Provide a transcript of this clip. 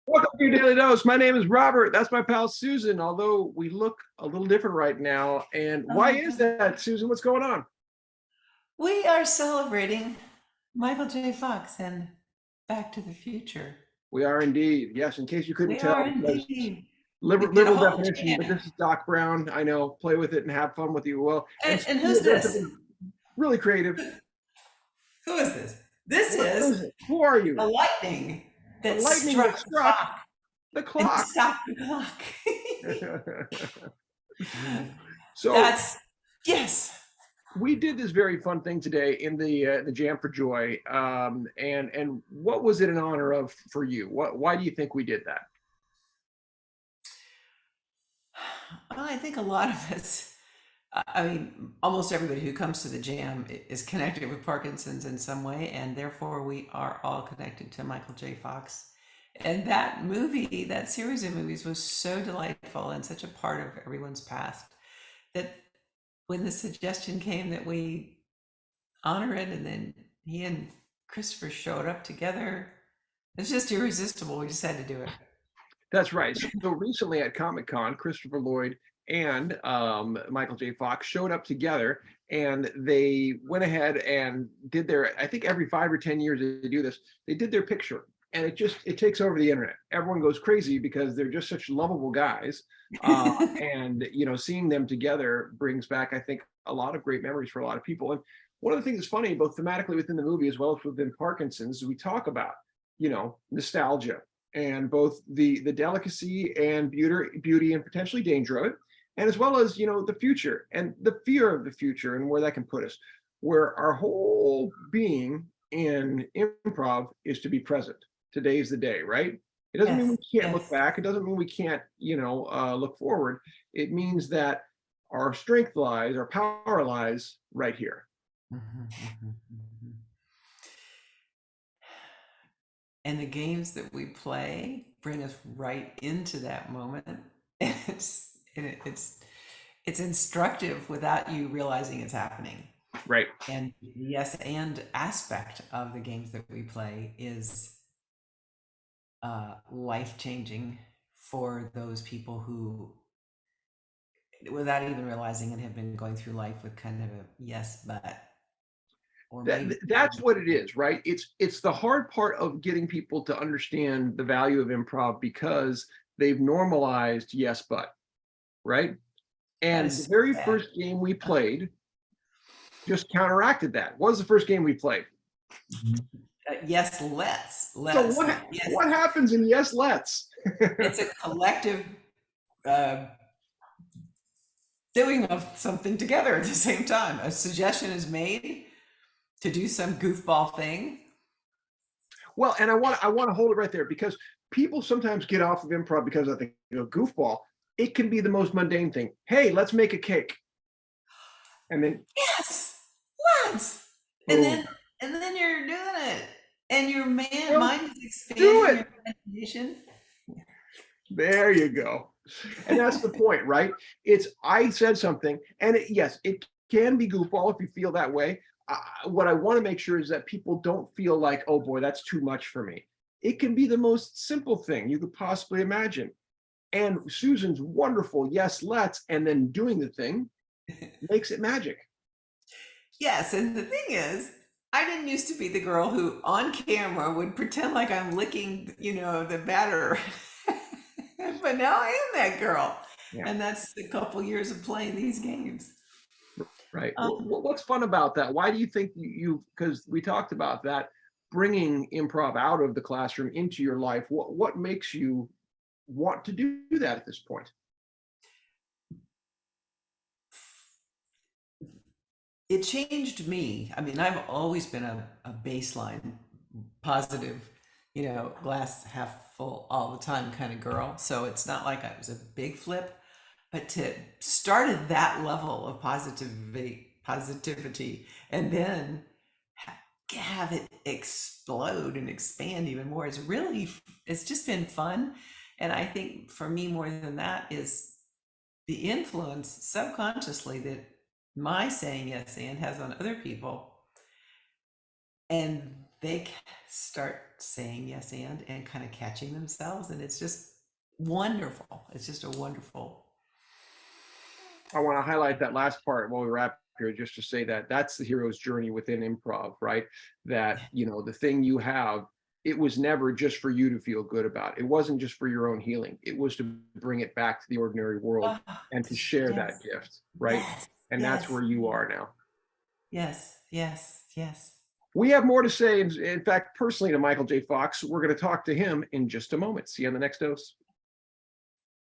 Welcome to your Daily Dose. My name is Robert. That's my pal Susan, although we look a little different right now. And why is Uh, that, Susan? What's going on? we are celebrating Michael J. Fox and Back to the Future. We are indeed. Yes, in case you couldn't We tell, are because indeed. We liberal, did a liberal whole definition, but jam. this is Doc Brown. I know. Play with it and have fun with you. Well, and And Susan, who's you're doing this? something really creative. Who is this? This What is is it? Who are you? the lightning The that lightning struck that the struck clock the and clock. stopped the clock. So That's, yes. we did this very fun thing today in the Jam for Joy, and what was it in honor of for you? Why do you think we did that? Well, I think a lot of us, I mean, almost everybody who comes to the jam is connected with Parkinson's in some way, and therefore we are all connected to Michael J. Fox. And that movie, that series of movies was so delightful and such a part of everyone's past that when the suggestion came that we honor it, and then he and Christopher showed up together, it's just irresistible. We just had to do it. That's right. So recently at Comic Con, Christopher Lloyd and Michael J. Fox showed up together, and they went ahead and did their. I think every 5 or 10 years they do this. They did their picture, and it takes over the internet. Everyone goes crazy because they're just such lovable guys, and seeing them together brings back, I think, a lot of great memories for a lot of people. And one of the things that's funny, both thematically within the movie as well as within Parkinson's, is we talk about nostalgia and both the delicacy and beauty and potentially danger of it, and as well as the future and the fear of the future and where that can put us. Where our whole being in improv is to be present. Today's the day, right? It doesn't mean Yes, we can't look yes. back. It doesn't mean we can't look forward. It means that our strength lies, our power lies right here. Mhm, mhm, mhm. And the games that we play bring us right into that moment. And it's instructive without you realizing it's happening. Right. And the yes and aspect of the games that we play is life changing for those people who, without even realizing it, have been going through life with kind of a yes but, or maybe. That's what it is, right? It's the hard part of getting people to understand the value of improv because they've normalized yes but, right? That And is the so very sad. first game we played just counteracted that. What was the first game we played? Yes, So let's, yes. what happens in yes let's? It's a collective uh, doing of something together at the same time. A suggestion is made to do some goofball thing. Well, and I want to hold it right there because people sometimes get off of improv because I think goofball. It can be the most mundane thing. Hey, let's make a cake, and then Yes, let's. And boom, then and then you're doing it, and your well, mind is do expanding it. your imagination. There you go. And that's the point, right? It's I said something, and yes, it can be goofball if you feel that way. What I want to make sure is that people don't feel like, oh boy, that's too much for me. It can be the most simple thing you could possibly imagine. And Susan's wonderful, yes, let's, and then doing the thing makes it magic. Yes, and the thing is, I didn't used to be the girl who on camera would pretend like I'm licking, the batter. But now I am that girl. Yeah, And that's a couple years of playing these games. right. Um, What's fun about that? Why do you think because we talked about that, bringing improv out of the classroom into your life? What makes you want to do that at this point? it changed me. I mean, I've always been a baseline positive, glass half full all the time kind of girl. So it's not like I was a big flip, but to start at that level of positivity, and then have it explode and expand even more is really, it's just been fun. And I think for me, more than that, is the influence subconsciously that my saying yes and has on other people. And they start saying yes and kind of catching themselves, and it's just wonderful. It's just a wonderful. I want to highlight that last part while we wrap here, just to say that that's the hero's journey within improv, right? That, the thing you have, it was never just for you to feel good about. It wasn't just for your own healing. It was to bring it back to the ordinary world Oh, and to share that yes, gift, right? yes, And that's yes, where you are now. yes, yes, yes. We have more to say. In fact, personally, to Michael J. Fox, we're going to talk to him in just a moment. See you on the next dose.